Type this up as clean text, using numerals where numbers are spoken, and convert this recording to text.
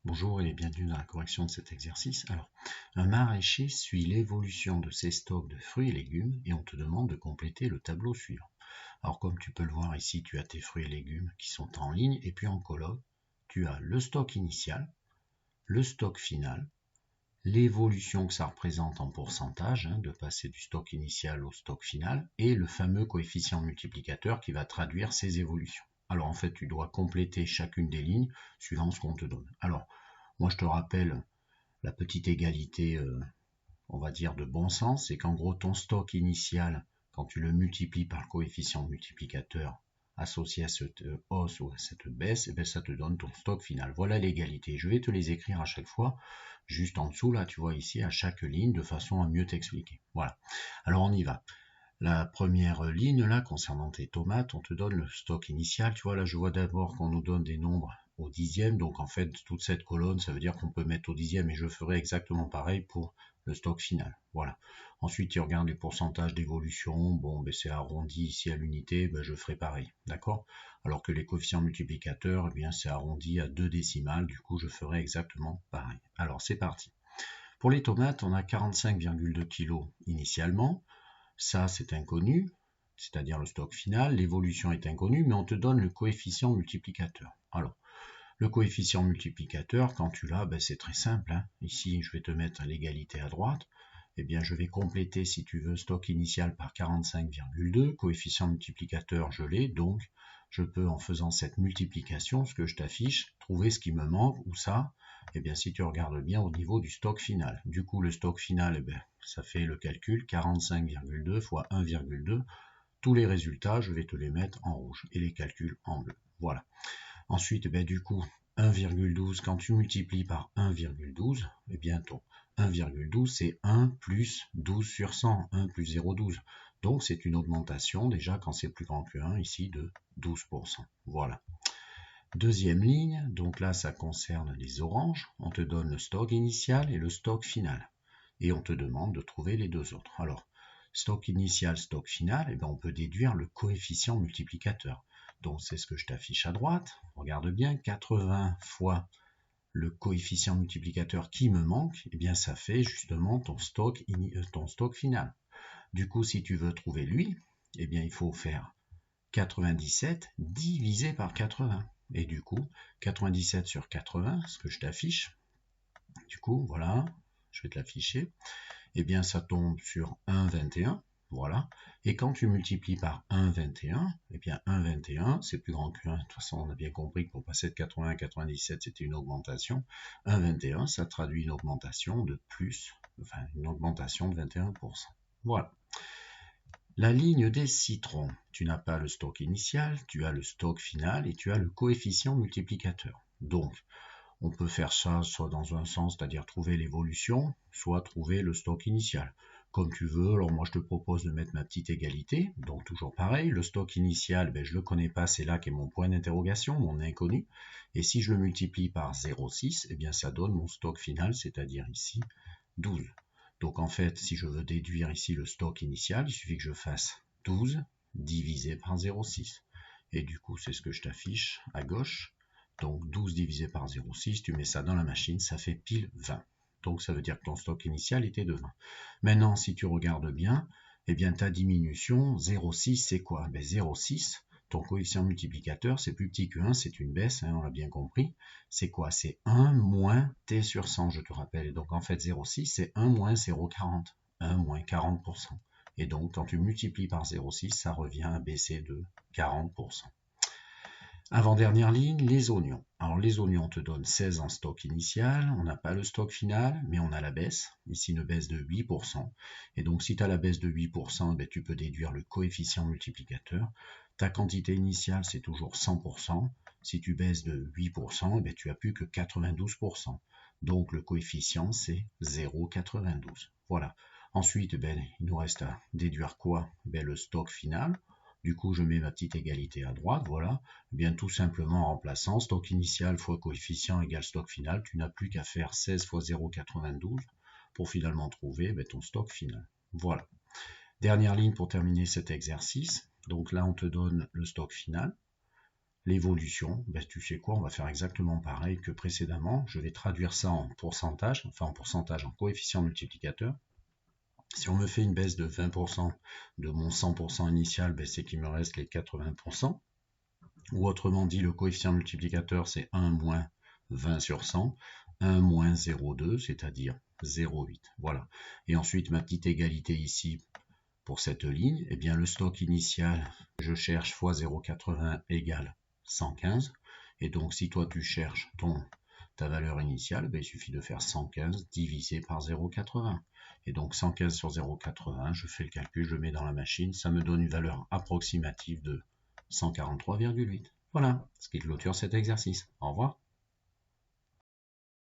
Bonjour et bienvenue dans la correction de cet exercice. Alors, un maraîcher suit l'évolution de ses stocks de fruits et légumes et on te demande de compléter le tableau suivant. Alors, comme tu peux le voir ici, tu as tes fruits et légumes qui sont en ligne et puis en colonne, tu as le stock initial, le stock final, l'évolution que ça représente en pourcentage, de passer du stock initial au stock final, et le fameux coefficient multiplicateur qui va traduire ces évolutions. Alors en fait, tu dois compléter chacune des lignes suivant ce qu'on te donne. Alors, moi je te rappelle la petite égalité, on va dire de bon sens, c'est qu'en gros ton stock initial, quand tu le multiplies par le coefficient multiplicateur associé à cette hausse ou à cette baisse, et bien ça te donne ton stock final. Voilà l'égalité. Je vais te les écrire à chaque fois, juste en dessous, là tu vois ici, à chaque ligne, de façon à mieux t'expliquer. Voilà. Alors on y va. La première ligne là, concernant tes tomates, on te donne le stock initial. Tu vois, là je vois d'abord qu'on nous donne des nombres au dixième, donc en fait toute cette colonne, ça veut dire qu'on peut mettre au dixième, et je ferai exactement pareil pour le stock final. Voilà. Ensuite, tu regardes les pourcentages d'évolution. Bon, ben, c'est arrondi ici à l'unité, ben, je ferai pareil. D'accord? Alors que les coefficients multiplicateurs, eh bien, c'est arrondi à 2 décimales. Du coup, je ferai exactement pareil. Alors, c'est parti. Pour les tomates, on a 45,2 kg initialement. Ça, c'est inconnu, c'est-à-dire le stock final. L'évolution est inconnue, mais on te donne le coefficient multiplicateur. Alors, le coefficient multiplicateur, quand tu l'as, ben, c'est très simple. Ici, je vais te mettre l'égalité à droite. Eh bien, je vais compléter, si tu veux, stock initial par 45,2. Coefficient multiplicateur, je l'ai. Donc, je peux, en faisant cette multiplication, ce que je t'affiche, trouver ce qui me manque, ou ça, eh bien, si tu regardes bien au niveau du stock final. Du coup, le stock final, eh bien, ça fait le calcul, 45,2 fois 1,2. Tous les résultats, je vais te les mettre en rouge et les calculs en bleu. Voilà. Ensuite, ben, du coup, 1,12, quand tu multiplies par 1,12, eh bien ton 1,12 c'est 1 plus 12 sur 100, 1 plus 0,12. Donc c'est une augmentation déjà quand c'est plus grand que 1 ici de 12%. Voilà. Deuxième ligne, donc là ça concerne les oranges. On te donne le stock initial et le stock final. Et on te demande de trouver les deux autres. Alors, stock initial, stock final, eh bien, on peut déduire le coefficient multiplicateur. Donc c'est ce que je t'affiche à droite. Regarde bien, 80 fois le coefficient multiplicateur qui me manque, eh bien ça fait justement ton stock final. Du coup, si tu veux trouver lui, eh bien il faut faire 97 divisé par 80. Et du coup, 97 sur 80, ce que je t'affiche, du coup, voilà, je vais te l'afficher, eh bien ça tombe sur 1,21. Voilà. Et quand tu multiplies par 1,21, eh bien 1,21, c'est plus grand que 1. De toute façon, on a bien compris que pour passer de 80 à 97, c'était une augmentation. 1,21, ça traduit une augmentation de une augmentation de 21%. Voilà. La ligne des citrons, tu n'as pas le stock initial, tu as le stock final et tu as le coefficient multiplicateur. Donc, on peut faire ça soit dans un sens, c'est-à-dire trouver l'évolution, soit trouver le stock initial. Comme tu veux, alors moi je te propose de mettre ma petite égalité, donc toujours pareil, le stock initial, je ne le connais pas, c'est là qu'est mon point d'interrogation, mon inconnu, et si je le multiplie par 0,6, eh bien ça donne mon stock final, c'est-à-dire ici 12. Donc en fait, si je veux déduire ici le stock initial, il suffit que je fasse 12 divisé par 0,6. Et du coup, c'est ce que je t'affiche à gauche. Donc 12 divisé par 0,6, tu mets ça dans la machine, ça fait pile 20. Donc ça veut dire que ton stock initial était de 20. Maintenant, si tu regardes bien, eh bien ta diminution, 0,6, c'est quoi? 0,6, ton coefficient multiplicateur, c'est plus petit que 1, c'est une baisse, on l'a bien compris. C'est quoi? C'est 1 moins t sur 100, je te rappelle. Et donc en fait, 0,6, c'est 1 moins 0,40. 1 moins 40%. Et donc, quand tu multiplies par 0,6, ça revient à baisser de 40%. Avant-dernière ligne, les oignons. Alors les oignons, on te donne 16 en stock initial, on n'a pas le stock final, mais on a la baisse, ici une baisse de 8%. Et donc si tu as la baisse de 8%, tu peux déduire le coefficient multiplicateur. Ta quantité initiale, c'est toujours 100%. Si tu baisses de 8%, tu n'as plus que 92%. Donc le coefficient, c'est 0,92. Voilà. Ensuite, il nous reste à déduire quoi? Le stock final. Du coup, je mets ma petite égalité à droite, voilà. Bien tout simplement en remplaçant stock initial fois coefficient égale stock final, tu n'as plus qu'à faire 16 fois 0,92 pour finalement trouver ton stock final. Voilà. Dernière ligne pour terminer cet exercice. Donc là, on te donne le stock final, l'évolution, ben, tu sais quoi, on va faire exactement pareil que précédemment. Je vais traduire ça en pourcentage, en coefficient multiplicateur. Si on me fait une baisse de 20% de mon 100% initial, ben, c'est qu'il me reste les 80%. Ou autrement dit, le coefficient multiplicateur, c'est 1 moins 20 sur 100, 1 moins 0,2, c'est-à-dire 0,8. Voilà. Et ensuite, ma petite égalité ici, pour cette ligne, eh bien, le stock initial, je cherche fois 0,80 égale 115. Et donc, si toi, tu cherches ta valeur initiale, ben, il suffit de faire 115 divisé par 0,80. Et donc, 115 sur 0,80, je fais le calcul, je le mets dans la machine, ça me donne une valeur approximative de 143,8. Voilà, ce qui clôture cet exercice. Au revoir.